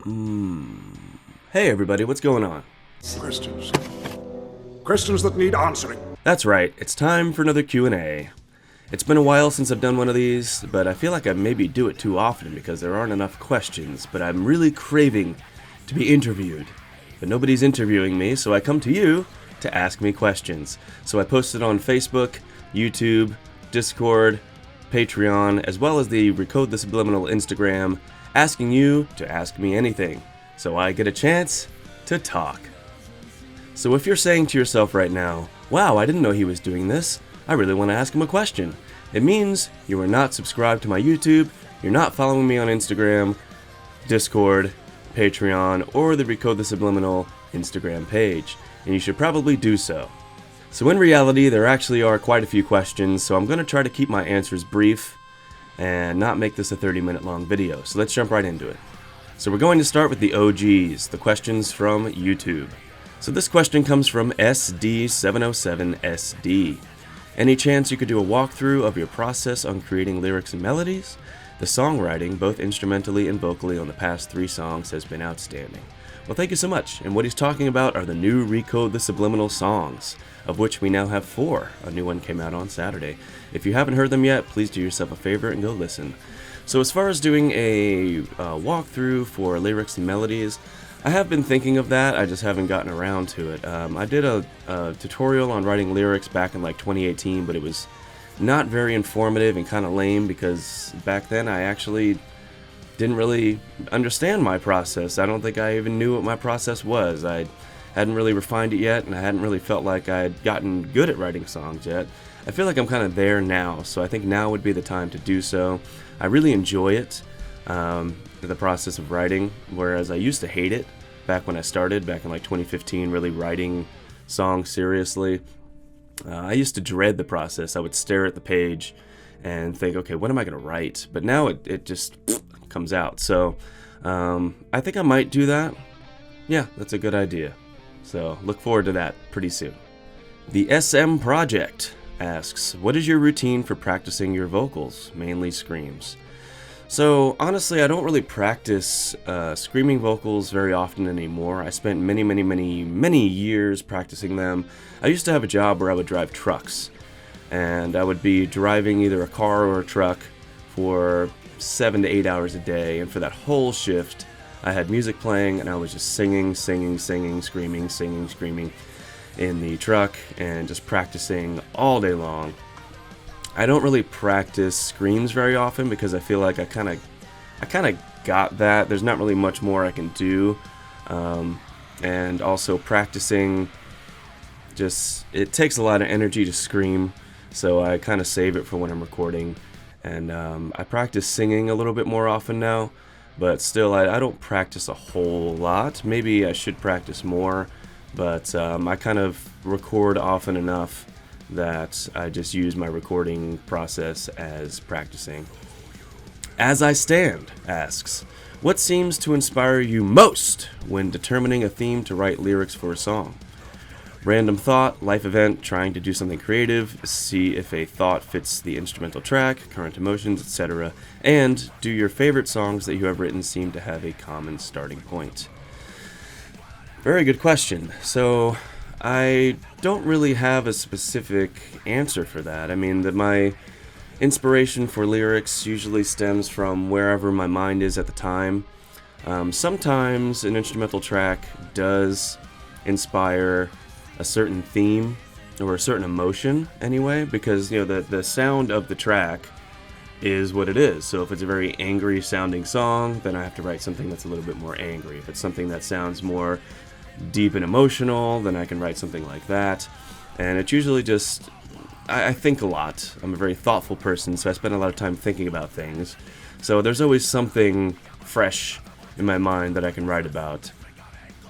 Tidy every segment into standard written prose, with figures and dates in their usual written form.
Hey everybody, what's going on? Questions. Questions that need answering. That's right, it's time for another Q&A. It's been a while since I've done one of these, but I feel like I maybe do it too often because there aren't enough questions, but I'm really craving to be interviewed. But nobody's interviewing me, so I come to you to ask me questions. So I posted on Facebook, YouTube, Discord, Patreon, as well as the Recode the Subliminal Instagram, asking you to ask me anything, so I get a chance to talk. So if you're saying to yourself right now, wow, I didn't know he was doing this, I really want to ask him a question, it means you are not subscribed to my YouTube, you're not following me on Instagram, Discord, Patreon, or the Recode the Subliminal Instagram page, and you should probably do so. So in reality, there actually are quite a few questions, so I'm going to try to keep my answers brief and not make this a 30-minute long video. So let's jump right into it. So we're going to start with the OGs, the questions from YouTube. So this question comes from SD707SD. Any chance you could do a walkthrough of your process on creating lyrics and melodies? The songwriting, both instrumentally and vocally, on the past 3 songs has been outstanding. Well, thank you so much. And what he's talking about are the new Recode the Subliminal songs, of which we now have 4. A new one came out on Saturday. If you haven't heard them yet, please do yourself a favor and go listen. So as far as doing a walkthrough for lyrics and melodies, I have been thinking of that, I just haven't gotten around to it. I did a tutorial on writing lyrics back in like 2018, but it was not very informative and kind of lame because back then I actually didn't really understand my process. I don't think I even knew what my process was. I hadn't really refined it yet, and I hadn't really felt like I had gotten good at writing songs yet. I feel like I'm kind of there now, so I think now would be the time to do so. I really enjoy it, the process of writing, whereas I used to hate it back when I started, back in like 2015, really writing songs seriously. I used to dread the process. I would stare at the page and think, okay, what am I going to write? But now it just comes out. So I think I might do that. Yeah, that's a good idea. So look forward to that pretty soon. The SM Project asks, what is your routine for practicing your vocals, mainly screams? So honestly, I don't really practice screaming vocals very often anymore. I spent many years practicing them. I used to have a job where I would drive trucks, and I would be driving either a car or a truck for 7 to 8 hours a day, and for that whole shift, I had music playing, and I was just singing, screaming in the truck, and just practicing all day long. I don't really practice screams very often because I feel like I kind of got that. There's not really much more I can do, and also practicing, just it takes a lot of energy to scream, so I kind of save it for when I'm recording. And I practice singing a little bit more often now, but still I don't practice a whole lot. Maybe I should practice more, but I kind of record often enough that I just use my recording process as practicing. As I Stand asks, what seems to inspire you most when determining a theme to write lyrics for a song? Random thought, life event, trying to do something creative, see if a thought fits the instrumental track, current emotions, etc. And do your favorite songs that you have written seem to have a common starting point? Very good question. So I don't really have a specific answer for that. I mean, my inspiration for lyrics usually stems from wherever my mind is at the time. Sometimes an instrumental track does inspire a certain theme or a certain emotion anyway, because the sound of the track is what it is. So if it's a very angry sounding song, then I have to write something that's a little bit more angry. If it's something that sounds more deep and emotional, then I can write something like that. And it's usually just, I think a lot. I'm a very thoughtful person, so I spend a lot of time thinking about things. So there's always something fresh in my mind that I can write about.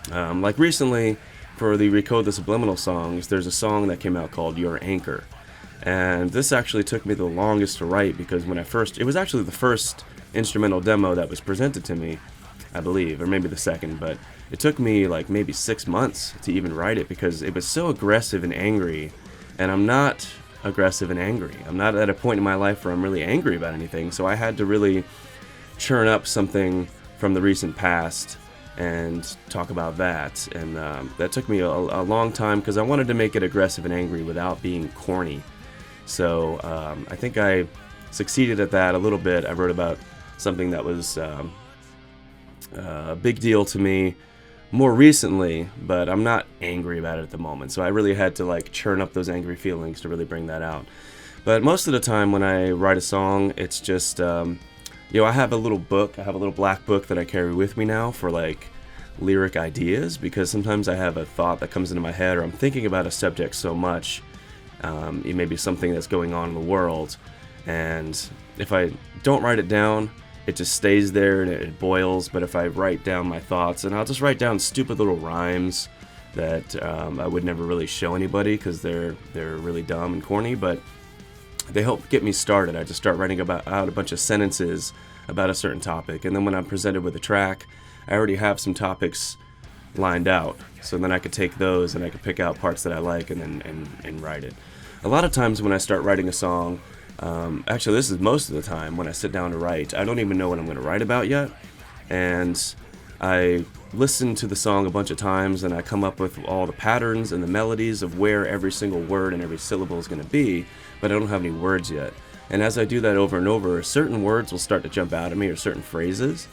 Like recently, for the Recode the Subliminal songs, there's a song that came out called Your Anchor. And this actually took me the longest to write because it was actually the first instrumental demo that was presented to me, I believe, or maybe the second, but it took me like maybe 6 months to even write it because it was so aggressive and angry, and I'm not aggressive and angry. I'm not at a point in my life where I'm really angry about anything, so I had to really churn up something from the recent past and talk about that. And that took me a long time because I wanted to make it aggressive and angry without being corny. So I think I succeeded at that a little bit. I wrote about something that was a big deal to me more recently, but I'm not angry about it at the moment. So I really had to like churn up those angry feelings to really bring that out. But most of the time when I write a song, it's just, I have a little book. I have a little black book that I carry with me now for like lyric ideas, because sometimes I have a thought that comes into my head, or I'm thinking about a subject so much, it may be something that's going on in the world, and if I don't write it down, it just stays there and it boils. But if I write down my thoughts, and I'll just write down stupid little rhymes that I would never really show anybody because they're really dumb and corny, but they help get me started. I just start writing out a bunch of sentences about a certain topic, and then when I'm presented with a track, I already have some topics lined out, so then I could take those and I could pick out parts that I like and write it. A lot of times when I start writing a song, actually this is most of the time when I sit down to write, I don't even know what I'm going to write about yet, and I listen to the song a bunch of times and I come up with all the patterns and the melodies of where every single word and every syllable is going to be, but I don't have any words yet. And as I do that over and over, certain words will start to jump out at me, or certain phrases,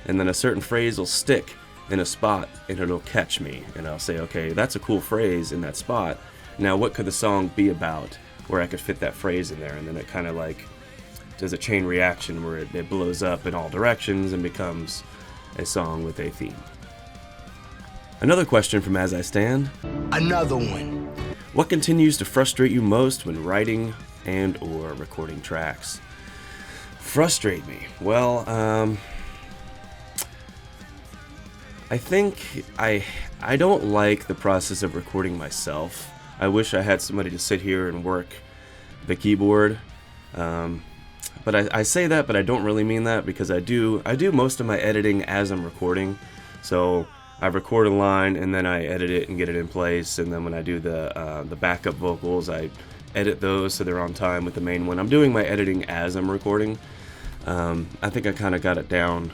and then a certain phrase will stick in a spot and it'll catch me, and I'll say, okay, that's a cool phrase in that spot. Now what could the song be about where I could fit that phrase in there? And then it kind of like does a chain reaction where it blows up in all directions and becomes a song with a theme. Another question from As I Stand. Another one. What continues to frustrate you most when writing and or recording tracks? Frustrate me? Well, I think I don't like the process of recording myself. I wish I had somebody to sit here and work the keyboard. But I say that, but I don't really mean that, because I do most of my editing as I'm recording. So I record a line and then I edit it and get it in place, and then when I do the backup vocals, I edit those so they're on time with the main one. I'm doing my editing as I'm recording. I think I kind of got it down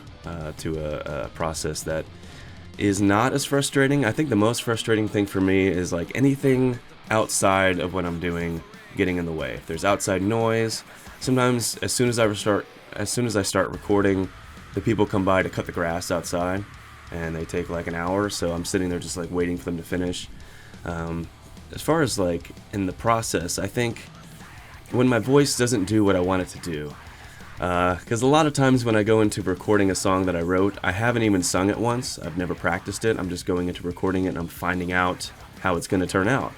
to a process that is not as frustrating. I think the most frustrating thing for me is like anything outside of what I'm doing getting in the way. If there's outside noise, sometimes as soon as I start recording, the people come by to cut the grass outside, and they take like an hour, so I'm sitting there just like waiting for them to finish. As far as like in the process, I think when my voice doesn't do what I want it to do, because a lot of times when I go into recording a song that I wrote, I haven't even sung it once, I've never practiced it, I'm just going into recording it and I'm finding out how it's going to turn out.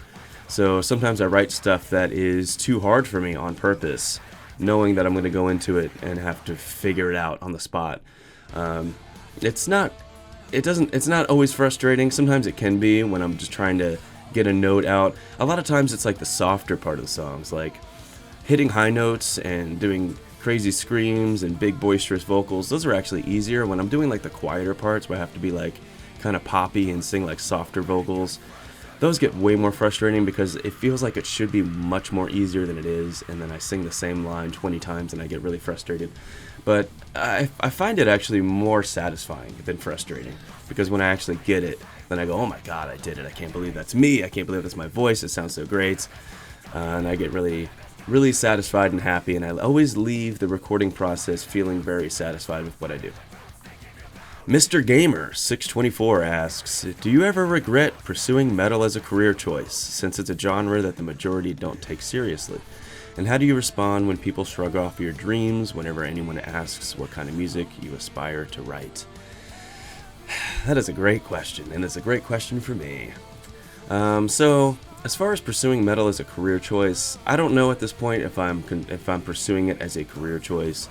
So sometimes I write stuff that is too hard for me on purpose, knowing that I'm going to go into it and have to figure it out on the spot. It's not always frustrating. Sometimes it can be when I'm just trying to get a note out. A lot of times it's like the softer part of the songs, like hitting high notes and doing crazy screams and big boisterous vocals. Those are actually easier. When I'm doing like the quieter parts where I have to be like kind of poppy and sing like softer vocals, those get way more frustrating because it feels like it should be much more easier than it is, and then I sing the same line 20 times and I get really frustrated. But I find it actually more satisfying than frustrating, because when I actually get it, then I go, oh my god, I did it, I can't believe that's me, I can't believe that's my voice, it sounds so great, and I get really, really satisfied and happy, and I always leave the recording process feeling very satisfied with what I do. Mr. Gamer 624 asks, do you ever regret pursuing metal as a career choice, since it's a genre that the majority don't take seriously? And how do you respond when people shrug off your dreams whenever anyone asks what kind of music you aspire to write? That is a great question, and it's a great question for me. So, as far as pursuing metal as a career choice, I don't know at this point if I'm pursuing it as a career choice.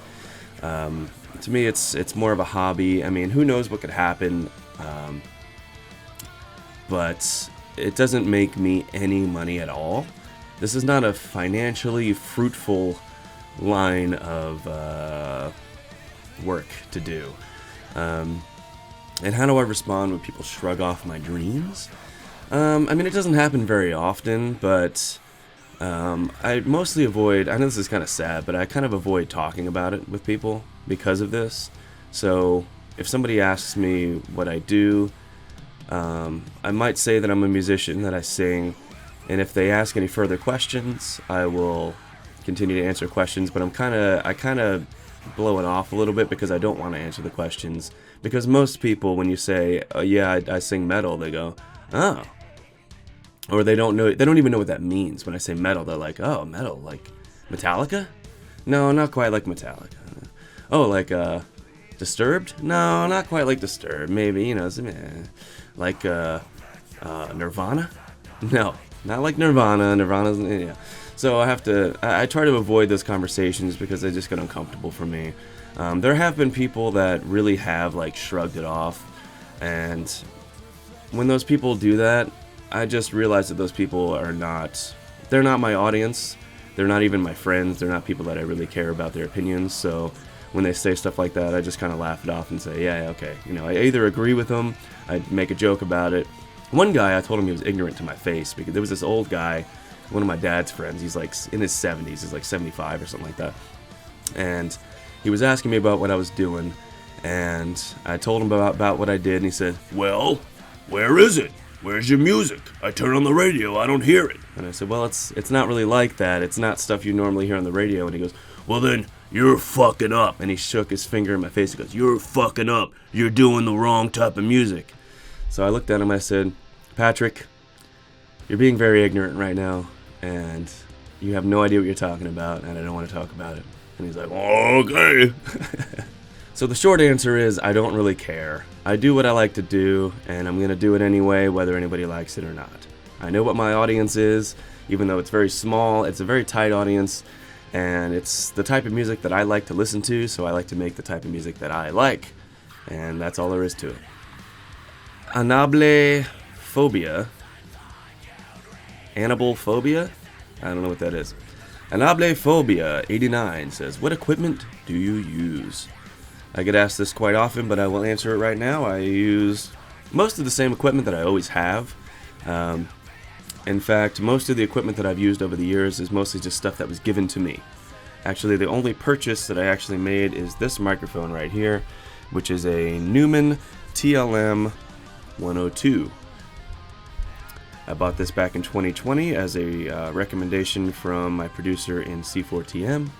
To me, it's more of a hobby. I mean, who knows what could happen, but it doesn't make me any money at all. This is not a financially fruitful line of work to do. And how do I respond when people shrug off my dreams? I mean, it doesn't happen very often, but I mostly avoid, I know this is kind of sad, but I kind of avoid talking about it with people because of this. So if somebody asks me what I do, I might say that I'm a musician, that I sing, and if they ask any further questions, I will continue to answer questions, but I kind of blow it off a little bit because I don't want to answer the questions, because most people, when you say, oh, yeah, I sing metal, they go, oh, or they don't even know what that means. When I say metal, they're like, oh, metal, like Metallica? No, not quite like Metallica. Oh, like Disturbed? No, not quite like Disturbed. Maybe, like Nirvana? No, not like Nirvana. Nirvana's, yeah. So I try to avoid those conversations because they just get uncomfortable for me. There have been people that really have like shrugged it off, and when those people do that, I just realize that those people they're not my audience. They're not even my friends. They're not people that I really care about their opinions. So when they say stuff like that, I just kind of laugh it off and say, yeah, okay. I either agree with them, I make a joke about it. One guy, I told him he was ignorant to my face because there was this old guy, one of my dad's friends. He's like in his 70s. He's like 75 or something like that. And he was asking me about what I was doing. And I told him about what I did. And he said, well, where is it? Where's your music? I turn on the radio, I don't hear it. And I said, well, it's not really like that. It's not stuff you normally hear on the radio. And he goes, well then, you're fucking up. And he shook his finger in my face. He goes, you're fucking up. You're doing the wrong type of music. So I looked at him, I said, Patrick, you're being very ignorant right now, and you have no idea what you're talking about, and I don't want to talk about it. And he's like, oh, okay. So the short answer is, I don't really care. I do what I like to do, and I'm going to do it anyway, whether anybody likes it or not. I know what my audience is, even though it's very small. It's a very tight audience, and it's the type of music that I like to listen to, so I like to make the type of music that I like, and that's all there is to it. Anablephobia. Anabophobia? I don't know what that is. Anablephobia 89 says, what equipment do you use? I get asked this quite often, but I will answer it right now. I use most of the same equipment that I always have. In fact, most of the equipment that I've used over the years is mostly just stuff that was given to me. Actually, the only purchase that I actually made is this microphone right here, which is a Neumann TLM 102. I bought this back in 2020 as a recommendation from my producer in C4TM.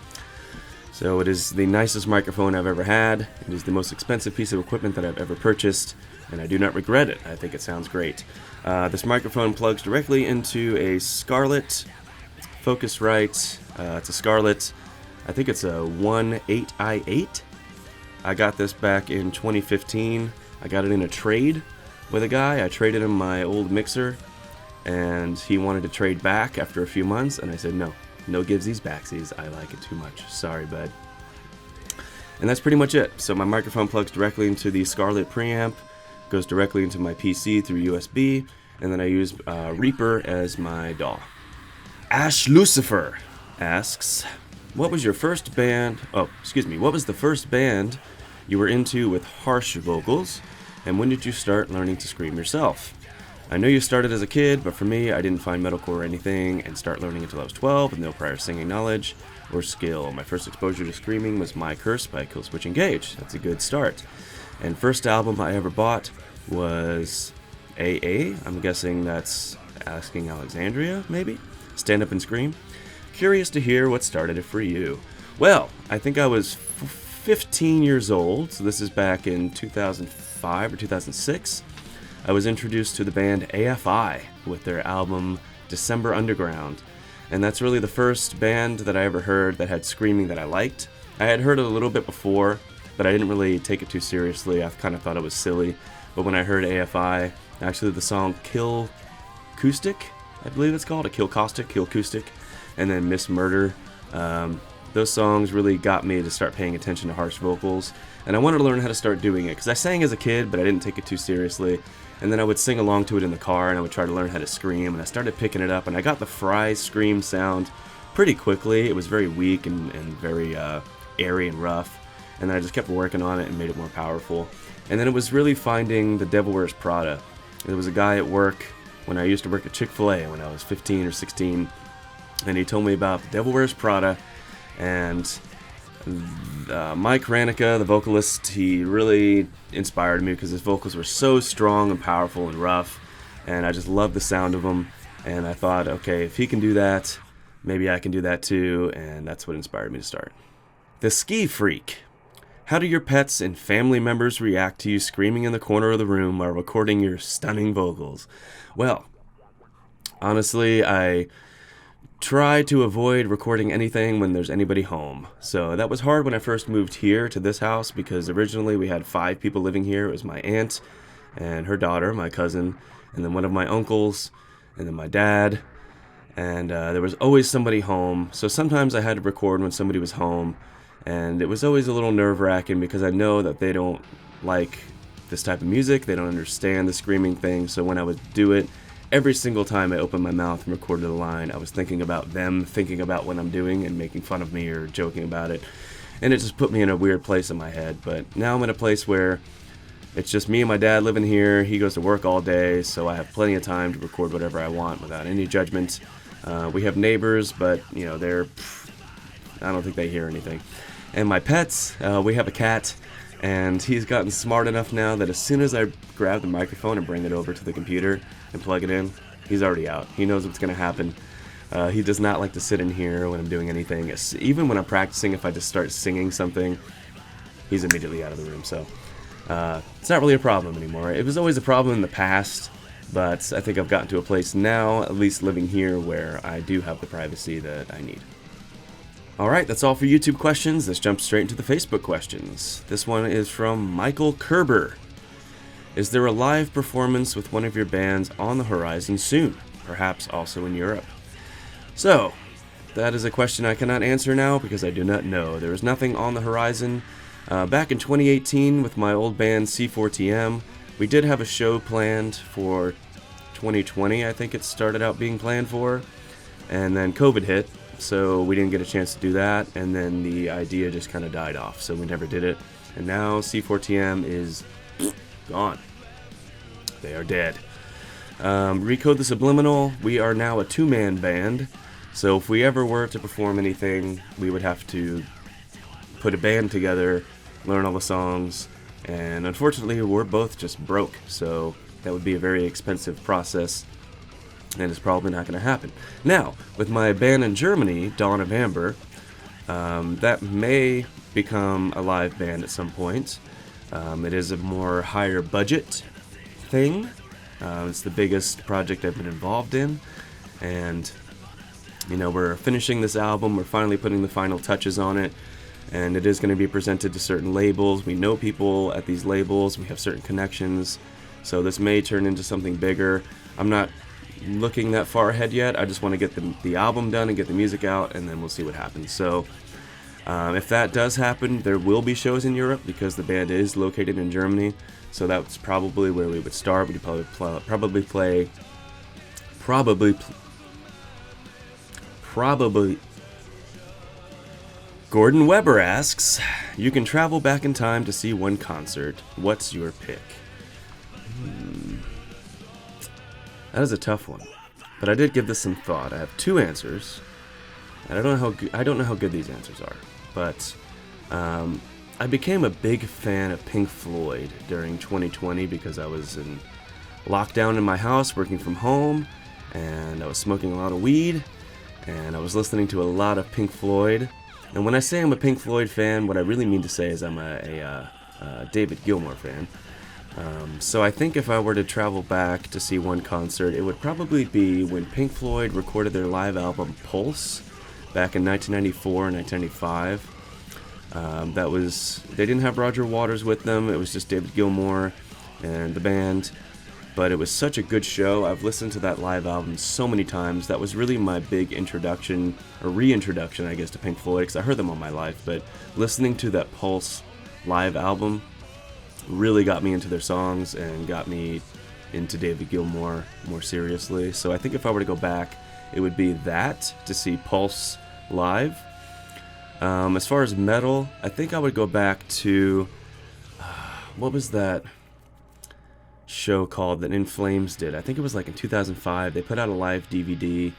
So it is the nicest microphone I've ever had. It is the most expensive piece of equipment that I've ever purchased, and I do not regret it. I think it sounds great. This microphone plugs directly into a Scarlett Focusrite. It's a Scarlett, I think it's a 18i8. I got this back in 2015. I got it in a trade with a guy. I traded him my old mixer, and he wanted to trade back after a few months, and I said, no givesies backsies, I like it too much, sorry bud. And that's pretty much it. So my microphone plugs directly into the Scarlett preamp, goes directly into my PC through USB, and then I use Reaper as my DAW. Ash Lucifer asks, what was the first band you were into with harsh vocals, and when did you start learning to scream yourself? I know you started as a kid, but for me, I didn't find metalcore or anything and start learning until I was 12 with no prior singing knowledge or skill. My first exposure to screaming was My Curse by Killswitch Engage. That's a good start. And first album I ever bought was AA. I'm guessing that's Asking Alexandria, maybe? Stand Up and Scream. Curious to hear what started it for you. Well, I think I was 15 years old, so this is back in 2005 or 2006. I was introduced to the band AFI with their album December Underground, and that's really the first band that I ever heard that had screaming that I liked. I had heard it a little bit before, but I didn't really take it too seriously. I kind of thought it was silly, but when I heard AFI, actually the song Kill Acoustic, I believe it's called, Kill Acoustic, and then Miss Murder, those songs really got me to start paying attention to harsh vocals, and I wanted to learn how to start doing it, because I sang as a kid, but I didn't take it too seriously. And then I would sing along to it in the car, and I would try to learn how to scream, and I started picking it up, and I got the Fry's scream sound pretty quickly. It was very weak and very airy and rough, and then I just kept working on it and made it more powerful. And then it was really finding The Devil Wears Prada. There was a guy at work when I used to work at Chick-fil-A when I was 15 or 16, and he told me about The Devil Wears Prada, and Mike Ranica, the vocalist, he really inspired me because his vocals were so strong and powerful and rough, and I just loved the sound of them. And I thought, okay, if he can do that, maybe I can do that too, and that's what inspired me to start. The Ski Freak. How do your pets and family members react to you screaming in the corner of the room while recording your stunning vocals? Well, honestly, I try to avoid recording anything when there's anybody home. So that was hard when I first moved here to this house because originally we had 5 people living here. It was my aunt and her daughter, my cousin, and then one of my uncles, and then my dad. And there was always somebody home. So sometimes I had to record when somebody was home. And it was always a little nerve-wracking because I know that they don't like this type of music. They don't understand the screaming thing. So when I would do it, every single time I opened my mouth and recorded a line, I was thinking about them, thinking about what I'm doing and making fun of me or joking about it. And it just put me in a weird place in my head. But now I'm in a place where it's just me and my dad living here. He goes to work all day, so I have plenty of time to record whatever I want without any judgment. We have neighbors, but, I don't think they hear anything. And my pets, we have a cat, and he's gotten smart enough now that as soon as I grab the microphone and bring it over to the computer and plug it in, he's already out. He knows what's going to happen. He does not like to sit in here when I'm doing anything. Even when I'm practicing, if I just start singing something, he's immediately out of the room. So it's not really a problem anymore. It was always a problem in the past, but I think I've gotten to a place now, at least living here, where I do have the privacy that I need. Alright, that's all for YouTube questions. Let's jump straight into the Facebook questions. This one is from Michael Kerber. Is there a live performance with one of your bands on the horizon soon? Perhaps also in Europe? So, that is a question I cannot answer now because I do not know. There is nothing on the horizon. Back in 2018 with my old band C4TM, we did have a show planned for 2020, I think it started out being planned for, and then COVID hit. So we didn't get a chance to do that, and then the idea just kind of died off, so we never did it. And now C4TM is gone. They are dead. Recode the Subliminal, we are now a 2-man band, so if we ever were to perform anything, we would have to put a band together, learn all the songs, and unfortunately we're both just broke, so that would be a very expensive process. And it's probably not going to happen. Now, with my band in Germany, Dawn of Amber, that may become a live band at some point. It is a more higher budget thing. It's the biggest project I've been involved in. And, we're finishing this album. We're finally putting the final touches on it. And it is going to be presented to certain labels. We know people at these labels. We have certain connections. So this may turn into something bigger. I'm not looking that far ahead yet. I just want to get the album done and get the music out, and then we'll see what happens. So if that does happen, there will be shows in Europe because the band is located in Germany, so that's probably where we would start. We'd probably Gordon Weber asks, you can travel back in time to see one concert. What's your pick? That is a tough one, but I did give this some thought. I have 2 answers, and I don't know how good these answers are, but I became a big fan of Pink Floyd during 2020 because I was in lockdown in my house, working from home, and I was smoking a lot of weed, and I was listening to a lot of Pink Floyd. And when I say I'm a Pink Floyd fan, what I really mean to say is I'm a David Gilmour fan. So I think if I were to travel back to see one concert, it would probably be when Pink Floyd recorded their live album Pulse back in 1994 and 1995. They didn't have Roger Waters with them. It was just David Gilmour and the band. But it was such a good show. I've listened to that live album so many times. That was really my big introduction, or reintroduction, I guess, to Pink Floyd, because I heard them all my life. But listening to that Pulse live album really got me into their songs and got me into David Gilmour more seriously. So I think if I were to go back, it would be that, to see Pulse live. As far as metal, I think I would go back to, what was that show called that In Flames did? I think it was like in 2005. They put out a live DVD,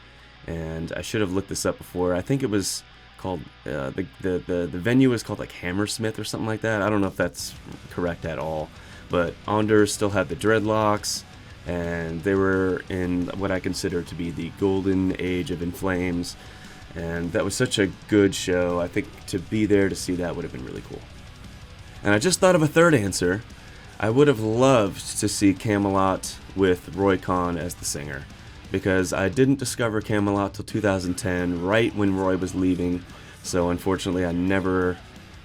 and I should have looked this up before. I think it was called the venue is called like Hammersmith or something like that. I don't know if that's correct at all, but Anders still had the dreadlocks, and they were in what I consider to be the golden age of In Flames, and that was such a good show. I think to be there to see that would have been really cool. And I just thought of a third answer. I would have loved to see Camelot with Roy Khan as the singer, because I didn't discover Camelot till 2010, right when Roy was leaving, so unfortunately I never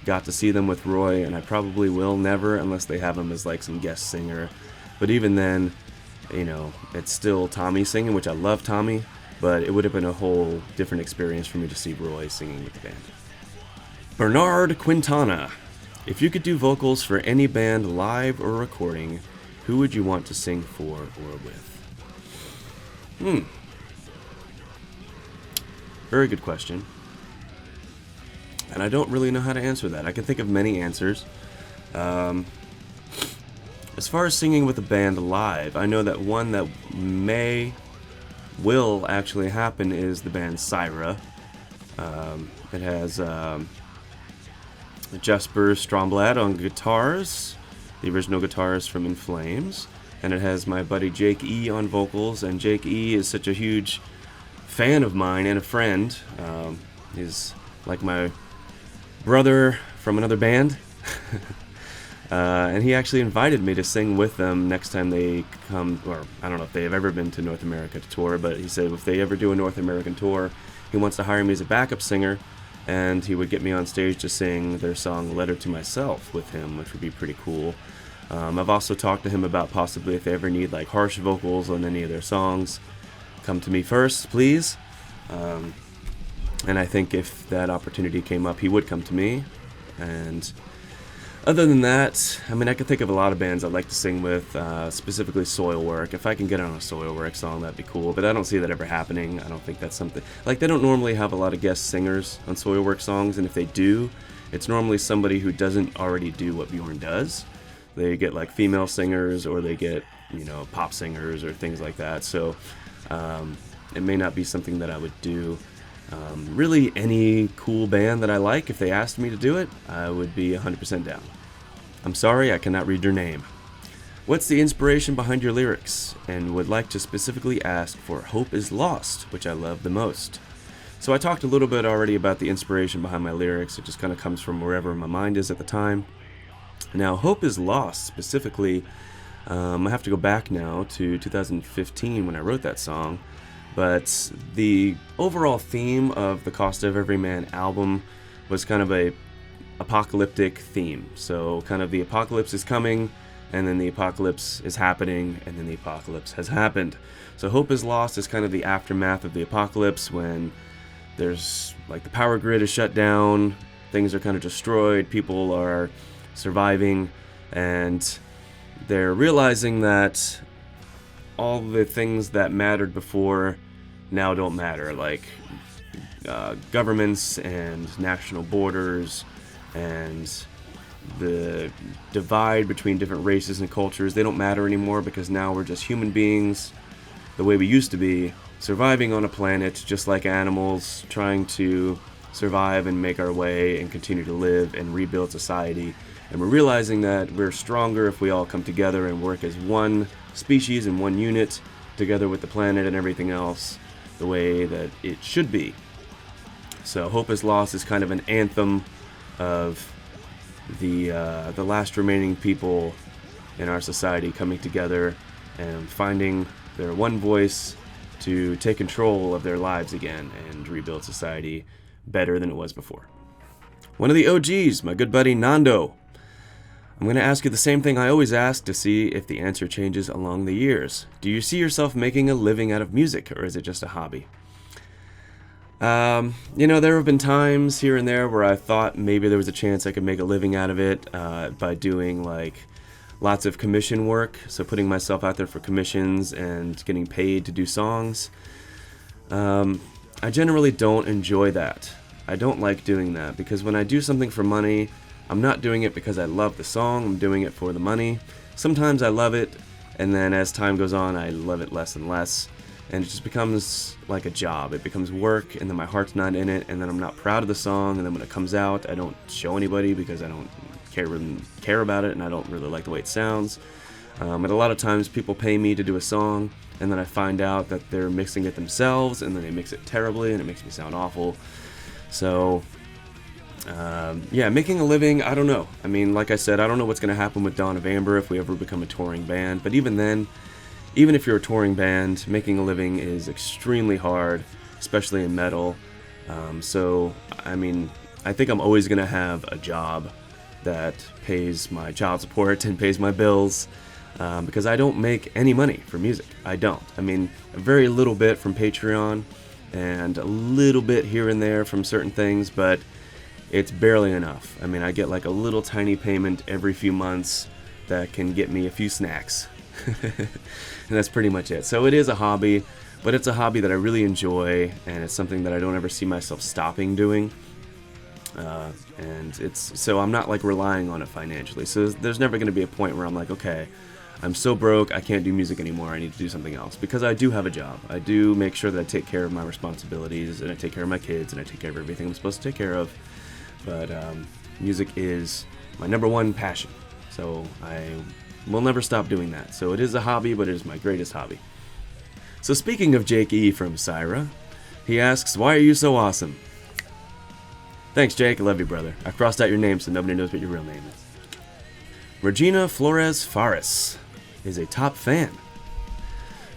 got to see them with Roy, and I probably will never unless they have him as like some guest singer. But even then, you know, it's still Tommy singing, which I love Tommy, but it would have been a whole different experience for me to see Roy singing with the band. Bernard Quintana. If you could do vocals for any band, live or recording, who would you want to sing for or with? Very good question. And I don't really know how to answer that. I can think of many answers. As far as singing with a band live, I know that one that will actually happen is the band Syra. It has Jesper Stromblad on guitars, the original guitarist from In Flames, and it has my buddy Jake E on vocals, and Jake E is such a huge fan of mine and a friend. He's like my brother from another band. And he actually invited me to sing with them next time they come, or I don't know if they've ever been to North America to tour, but he said if they ever do a North American tour, he wants to hire me as a backup singer, and he would get me on stage to sing their song Letter to Myself with him, which would be pretty cool. I've also talked to him about possibly if they ever need like harsh vocals on any of their songs, come to me first, please. And I think if that opportunity came up, he would come to me. And other than that, I mean, I could think of a lot of bands I'd like to sing with, specifically Soilwork. If I can get on a Soilwork song, that'd be cool, but I don't see that ever happening. I don't think that's something... Like, they don't normally have a lot of guest singers on Soilwork songs, and if they do, it's normally somebody who doesn't already do what Bjorn does. They get, like, female singers, or they get, you know, pop singers, or things like that, so it may not be something that I would do. Really, any cool band that I like, if they asked me to do it, I would be 100% down. I'm sorry, I cannot read your name. What's the inspiration behind your lyrics? And would like to specifically ask for Hope is Lost, which I love the most. So I talked a little bit already about the inspiration behind my lyrics. It just kind of comes from wherever my mind is at the time. Now, Hope is Lost, specifically, I have to go back now to 2015 when I wrote that song. But the overall theme of the Cost of Every Man album was kind of a apocalyptic theme. So kind of the apocalypse is coming, and then the apocalypse is happening, and then the apocalypse has happened. So Hope is Lost is kind of the aftermath of the apocalypse, when there's like the power grid is shut down, things are kind of destroyed, people are surviving, and they're realizing that all the things that mattered before now don't matter, like governments and national borders and the divide between different races and cultures. They don't matter anymore, because now we're just human beings the way we used to be, surviving on a planet just like animals, trying to survive and make our way and continue to live and rebuild society. And we're realizing that we're stronger if we all come together and work as one species and one unit, together with the planet and everything else, the way that it should be. So Hope is Lost is kind of an anthem of the last remaining people in our society coming together and finding their one voice to take control of their lives again and rebuild society better than it was before. One of the OGs, my good buddy Nando. I'm going to ask you the same thing I always ask to see if the answer changes along the years. Do you see yourself making a living out of music, or is it just a hobby? You know, there have been times here and there where I thought maybe there was a chance I could make a living out of it by doing like lots of commission work, so putting myself out there for commissions and getting paid to do songs. I generally don't enjoy that. I don't like doing that, because when I do something for money, I'm not doing it because I love the song, I'm doing it for the money. Sometimes I love it, and then as time goes on, I love it less and less. and it just becomes like a job. It becomes work, and then my heart's not in it, and then I'm not proud of the song, and then when it comes out, I don't show anybody because I don't care about it, and I don't really like the way it sounds. And a lot of times people pay me to do a song, and then I find out that they're mixing it themselves, and then they mix it terribly, and it makes me sound awful. So, yeah, making a living, I don't know. I mean, like I said, I don't know what's going to happen with Dawn of Amber if we ever become a touring band, but even then, even if you're a touring band, making a living is extremely hard, especially in metal. So, I mean, I think I'm always going to have a job that pays my child support and pays my bills, because I don't make any money for music. I don't. I mean, a very little bit from Patreon and a little bit here and there from certain things, but it's barely enough. I mean, I get like a little tiny payment every few months that can get me a few snacks. And that's pretty much it. So it is a hobby, but it's a hobby that I really enjoy, and it's something that I don't ever see myself stopping doing. And it's, so I'm not like relying on it financially. So there's never going to be a point where I'm like, okay, I'm so broke, I can't do music anymore, I need to do something else. Because I do have a job. I do make sure that I take care of my responsibilities, and I take care of my kids, and I take care of everything I'm supposed to take care of. But music is my number one passion. So I will never stop doing that. So it is a hobby, but it is my greatest hobby. So speaking of Jake E. from Syra, he asks, why are you so awesome? Thanks, Jake. I love you, brother. I crossed out your name so nobody knows what your real name is. Regina Flores Faris is a top fan.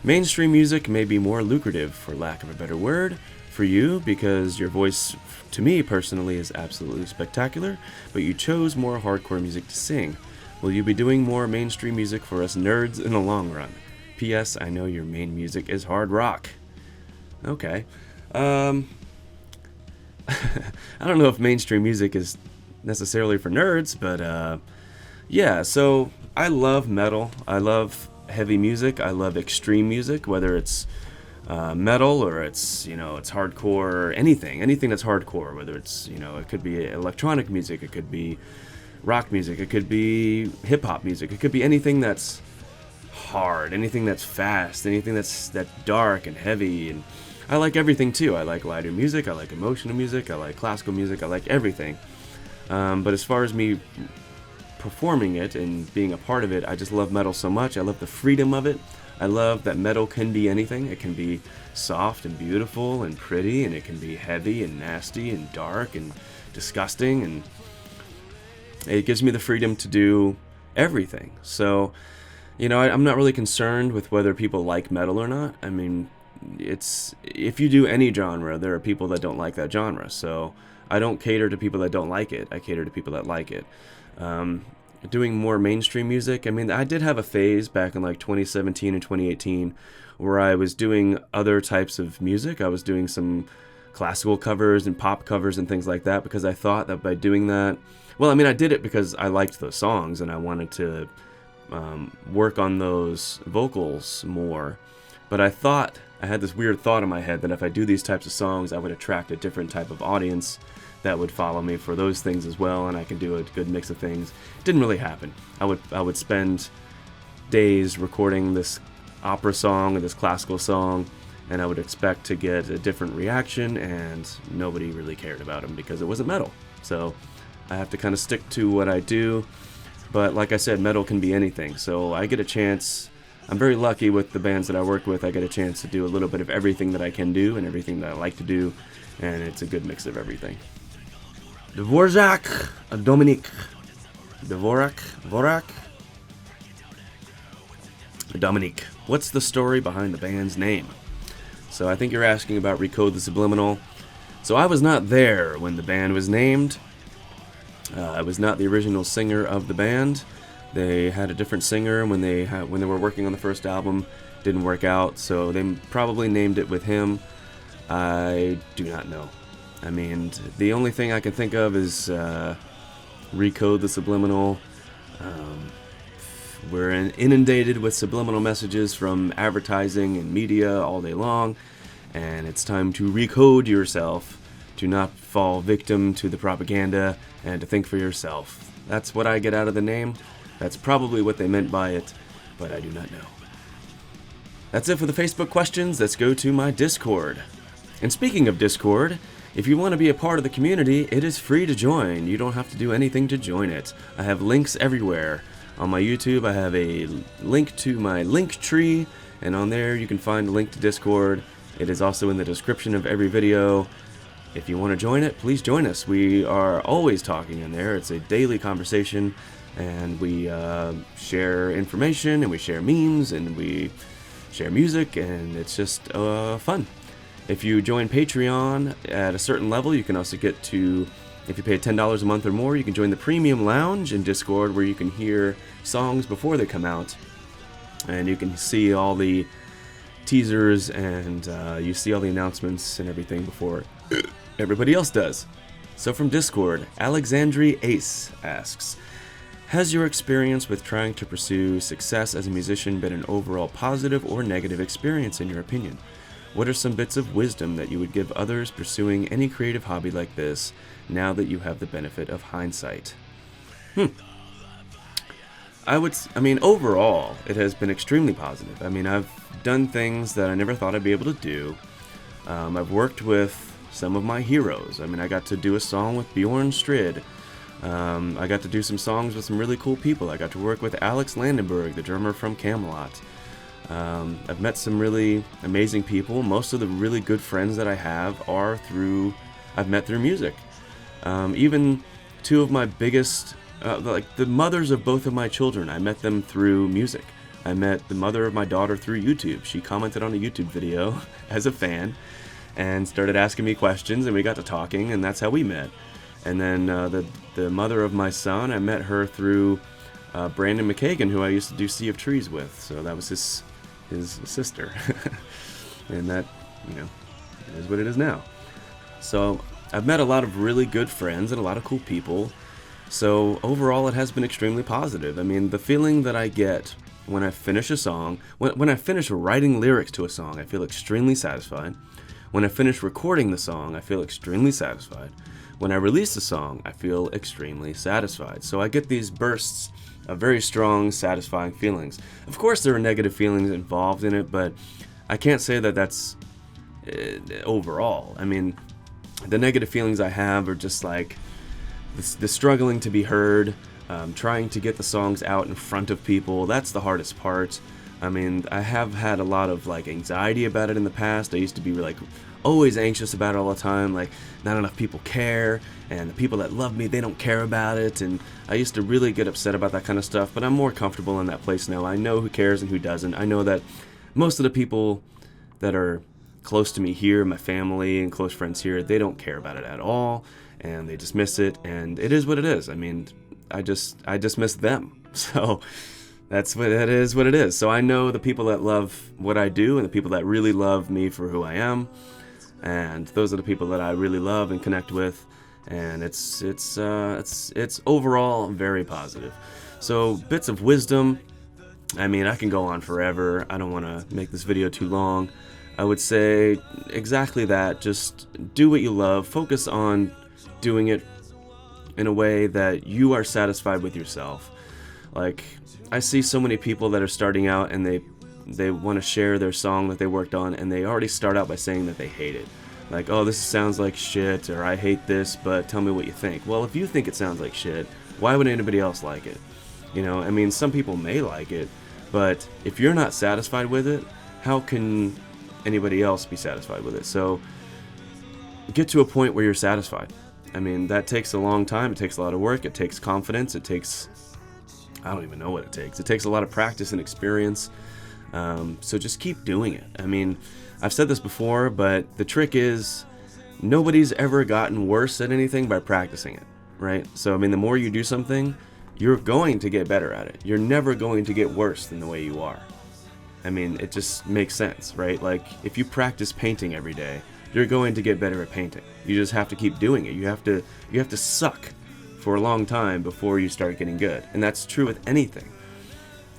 Mainstream music may be more lucrative, for lack of a better word, for you because your voice, to me personally, is absolutely spectacular, but you chose more hardcore music to sing. Will you be doing more mainstream music for us nerds in the long run? P.S. I know your main music is hard rock. Okay. I don't know if mainstream music is necessarily for nerds, but yeah, so I love metal. I love heavy music. I love extreme music, whether it's metal or it's, it's hardcore or anything that's hardcore, whether it's, it could be electronic music, it could be rock music, it could be hip-hop music, it could be anything that's hard, anything that's fast, anything that's dark and heavy, and I like everything too. I like lighter music, I like emotional music, I like classical music, I like everything. But as far as me performing it and being a part of it, I just love metal so much. I love the freedom of it. I love that metal can be anything. It can be soft and beautiful and pretty, and it can be heavy and nasty and dark and disgusting, and it gives me the freedom to do everything. So, I'm not really concerned with whether people like metal or not. I mean, if you do any genre, there are people that don't like that genre. So I don't cater to people that don't like it. I cater to people that like it. Doing more mainstream music, I mean, I did have a phase back in like 2017 and 2018 where I was doing other types of music. I was doing some classical covers and pop covers and things like that, because I thought that by doing that, well, I mean, I did it because I liked those songs and I wanted to work on those vocals more. But I had this weird thought in my head that if I do these types of songs, I would attract a different type of audience that would follow me for those things as well, and I can do a good mix of things. It didn't really happen. I would spend days recording this opera song or this classical song, and I would expect to get a different reaction, and nobody really cared about them because it wasn't metal. So I have to kind of stick to what I do. But like I said, metal can be anything. So I get a chance. I'm very lucky with the bands that I work with. I get a chance to do a little bit of everything that I can do and everything that I like to do, and it's a good mix of everything. Dvorak Dominic. Dvorak? Dominic. What's the story behind the band's name? So I think you're asking about Recode the Subliminal. So I was not there when the band was named. I was not the original singer of the band. They had a different singer when they were working on the first album. Didn't work out, so they probably named it with him. I do not know. I mean, the only thing I can think of is Recode the Subliminal. We're inundated with subliminal messages from advertising and media all day long, and it's time to recode yourself, to not fall victim to the propaganda, and to think for yourself. That's what I get out of the name. That's probably what they meant by it, but I do not know. That's it for the Facebook questions. Let's go to my Discord. And speaking of Discord, if you want to be a part of the community, it is free to join. You don't have to do anything to join it. I have links everywhere. On my YouTube, I have a link to my link tree, and on there you can find a link to Discord. It is also in the description of every video. If you want to join it, please join us. We are always talking in there. It's a daily conversation, and we share information, and we share memes, and we share music, and it's just fun. If you join Patreon at a certain level, you can also get to, if you pay $10 a month or more, you can join the Premium Lounge in Discord, where you can hear songs before they come out. And you can see all the teasers, and you see all the announcements and everything before everybody else does. So from Discord, Alexandri Ace asks, has your experience with trying to pursue success as a musician been an overall positive or negative experience in your opinion? What are some bits of wisdom that you would give others pursuing any creative hobby like this, now that you have the benefit of hindsight? Overall, it has been extremely positive. I've done things that I never thought I'd be able to do. I've worked with some of my heroes. I got to do a song with Bjorn Strid. I got to do some songs with some really cool people. I got to work with Alex Landenberg, the drummer from Camelot. I've met some really amazing people. Most of the really good friends that I have I've met through music. Even two of my biggest, the mothers of both of my children, I met them through music. I met the mother of my daughter through YouTube. She commented on a YouTube video as a fan and started asking me questions, and we got to talking, and that's how we met. And then the mother of my son, I met her through Brandon McKagan, who I used to do Sea of Trees with. So that was his sister. And that, is what it is now. So I've met a lot of really good friends and a lot of cool people. So overall, it has been extremely positive. The feeling that I get when I finish a song, when I finish writing lyrics to a song, I feel extremely satisfied. When I finish recording the song, I feel extremely satisfied. When I release the song, I feel extremely satisfied. So I get these bursts of very strong, satisfying feelings. Of course, there are negative feelings involved in it, but I can't say that that's overall. The negative feelings I have are just like the struggling to be heard, trying to get the songs out in front of people. That's the hardest part. I have had a lot of anxiety about it in the past. I used to be always anxious about it all the time, not enough people care, and the people that love me, they don't care about it, and I used to really get upset about that kind of stuff, but I'm more comfortable in that place now. I know who cares and who doesn't. I know that most of the people that are close to me here, my family and close friends here, they don't care about it at all, and they dismiss it, and it is what it is. I dismiss them, so that's what it is. So I know the people that love what I do and the people that really love me for who I am, and those are the people that I really love and connect with, and it's overall very positive. So bits of wisdom, I can go on forever. I don't want to make this video too long. I would say exactly that. Just do what you love. Focus on doing it in a way that you are satisfied with yourself. I see so many people that are starting out and they want to share their song that they worked on, and they already start out by saying that they hate it. Oh, this sounds like shit, or I hate this, but tell me what you think. Well, if you think it sounds like shit, why would anybody else like it? Some people may like it, but if you're not satisfied with it, how can anybody else be satisfied with it? So get to a point where you're satisfied. That takes a long time. It takes a lot of work. It takes confidence. It takes, I don't even know what it takes. It takes a lot of practice and experience. So just keep doing it. I've said this before, but the trick is nobody's ever gotten worse at anything by practicing it, right? So, the more you do something, you're going to get better at it. You're never going to get worse than the way you are. It just makes sense, right? If you practice painting every day, you're going to get better at painting. You just have to keep doing it. You have to suck for a long time before you start getting good. And that's true with anything.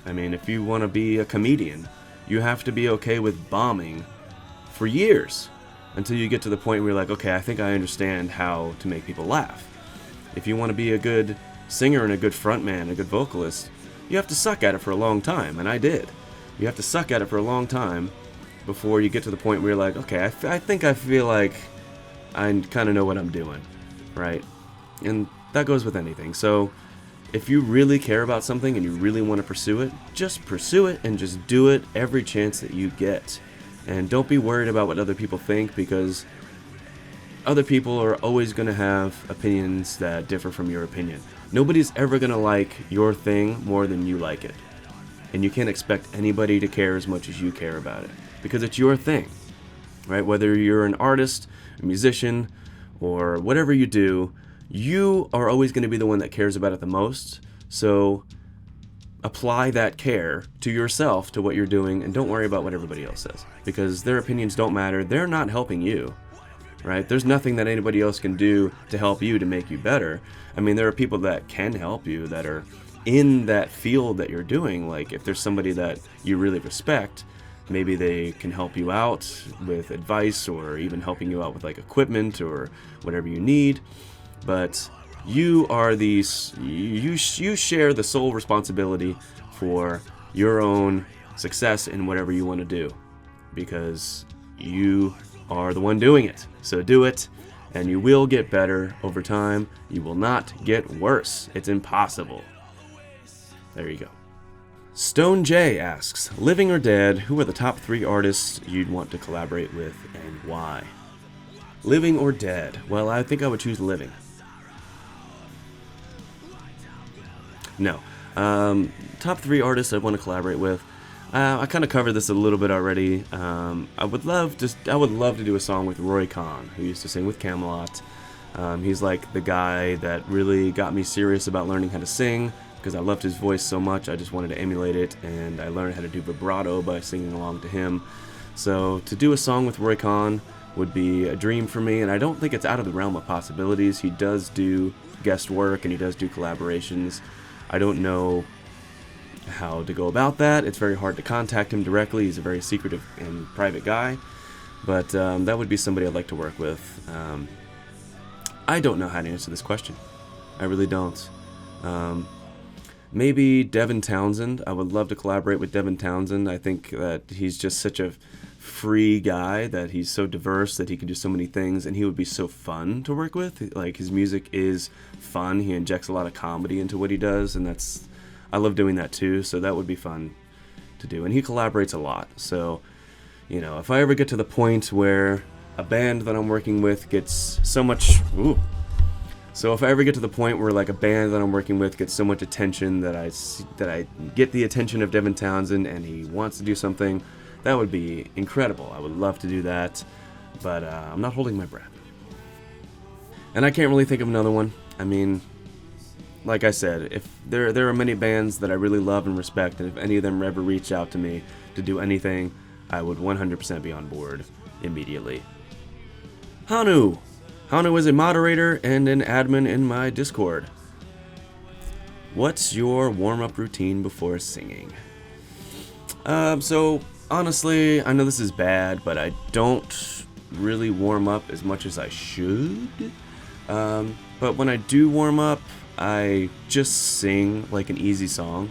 If you want to be a comedian, you have to be okay with bombing for years until you get to the point where you're like, okay, I think I understand how to make people laugh. If you want to be a good singer and a good frontman, a good vocalist, you have to suck at it for a long time, and I did. You have to suck at it for a long time before you get to the point where you're like, okay, I think I feel like I kind of know what I'm doing, right? And that goes with anything. So if you really care about something and you really want to pursue it, just pursue it and just do it every chance that you get. And don't be worried about what other people think, because other people are always going to have opinions that differ from your opinion. Nobody's ever going to like your thing more than you like it. And you can't expect anybody to care as much as you care about it, because it's your thing, right? Whether you're an artist, a musician, or whatever you do, you are always going to be the one that cares about it the most. So apply that care to yourself, to what you're doing, and don't worry about what everybody else says, because their opinions don't matter. They're not helping you, right? There's nothing that anybody else can do to help you to make you better. I mean, there are people that can help you that are in that field that you're doing. Like, if there's somebody that you really respect, maybe they can help you out with advice, or even helping you out with like equipment or whatever you need. But you are you share the sole responsibility for your own success in whatever you want to do, because you are the one doing it. So do it, and you will get better over time. You will not get worse. It's impossible. There you go. Stone J asks, living or dead, who are the top 3 artists you'd want to collaborate with, and why? Living or dead? Well, I think I would choose living. No. Top 3 artists I want to collaborate with. I kind of covered this a little bit already. I would love to do a song with Roy Khan, who used to sing with Camelot. He's like the guy that really got me serious about learning how to sing, because I loved his voice so much. I just wanted to emulate it, and I learned how to do vibrato by singing along to him. So to do a song with Roy Khan would be a dream for me, and I don't think it's out of the realm of possibilities. He does do guest work, and he does do collaborations. I don't know how to go about that. It's very hard to contact him directly. He's a very secretive and private guy, but that would be somebody I'd like to work with. I don't know how to answer this question. I really don't. Maybe Devin Townsend. I would love to collaborate with Devin Townsend. I think that he's just such a free guy, that he's so diverse, that he can do so many things, and he would be so fun to work with. Like, his music is fun. He injects a lot of comedy into what he does, and I love doing that too, so that would be fun to do. And he collaborates a lot, so, you know, if I ever get to the point where a band that I'm working with gets so much... So if I ever get to the point where like a band that I'm working with gets so much attention that I get the attention of Devin Townsend and he wants to do something, that would be incredible. I would love to do that, but I'm not holding my breath. And I can't really think of another one. I mean, like I said, if there are many bands that I really love and respect, and if any of them ever reach out to me to do anything, I would 100% be on board immediately. Hanu is a moderator and an admin in my Discord. What's your warm-up routine before singing? So honestly, I know this is bad, but I don't really warm up as much as I should. But when I do warm up, I just sing like an easy song.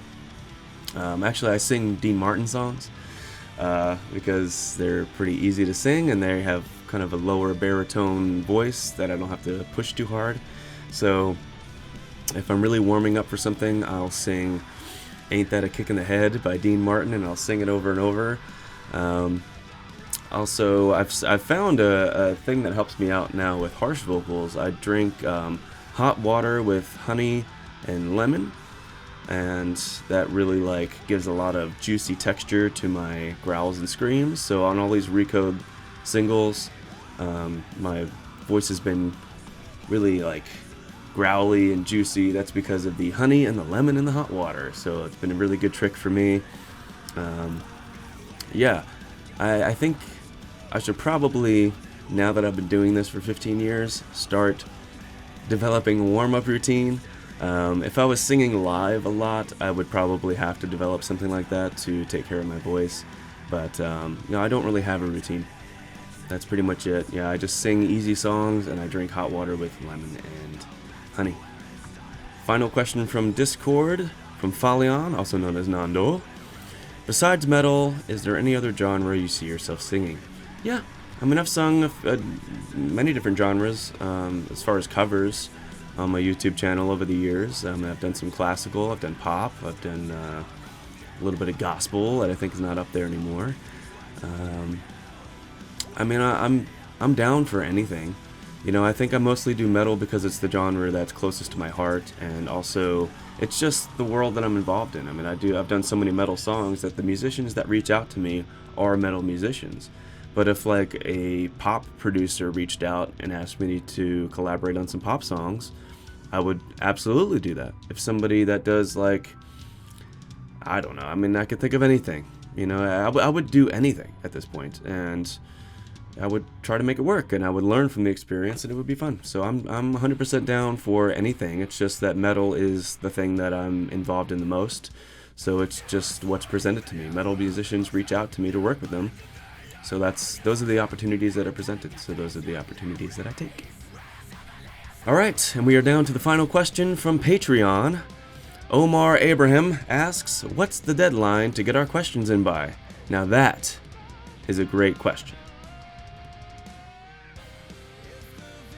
Actually, I sing Dean Martin songs because they're pretty easy to sing, and they have kind of a lower baritone voice that I don't have to push too hard. So if I'm really warming up for something, I'll sing Ain't That a Kick in the Head by Dean Martin, and I'll sing it over and over. Also, I've found a thing that helps me out now with harsh vocals. I drink hot water with honey and lemon, and that really like gives a lot of juicy texture to my growls and screams. So on all these Recode singles, my voice has been really like growly and juicy. That's because of the honey and the lemon and the hot water. So it's been a really good trick for me. Yeah, I think I should probably, now that I've been doing this for 15 years, start developing a warm-up routine. If I was singing live a lot, I would probably have to develop something like that to take care of my voice. But I don't really have a routine. That's pretty much it. Yeah, I just sing easy songs, and I drink hot water with lemon and honey. Final question from Discord, from Falion, also known as Nando. Besides metal, is there any other genre you see yourself singing? Yeah, I mean, I've sung many different genres as far as covers on my YouTube channel over the years. I've done some classical, I've done pop, I've done a little bit of gospel that I think is not up there anymore. I mean, I'm down for anything. You know, I think I mostly do metal because it's the genre that's closest to my heart, and also it's just the world that I'm involved in. I mean, I've done so many metal songs that the musicians that reach out to me are metal musicians. But if like a pop producer reached out and asked me to collaborate on some pop songs, I would absolutely do that. If somebody that does like, I don't know, I mean, I could think of anything. You know, I would do anything at this point, and I would try to make it work, and I would learn from the experience, and it would be fun. So I'm 100% down for anything. It's just that metal is the thing that I'm involved in the most. So it's just what's presented to me. Metal musicians reach out to me to work with them. So those are the opportunities that are presented. So those are the opportunities that I take. All right, and we are down to the final question from Patreon. Omar Abraham asks, what's the deadline to get our questions in by? Now that is a great question.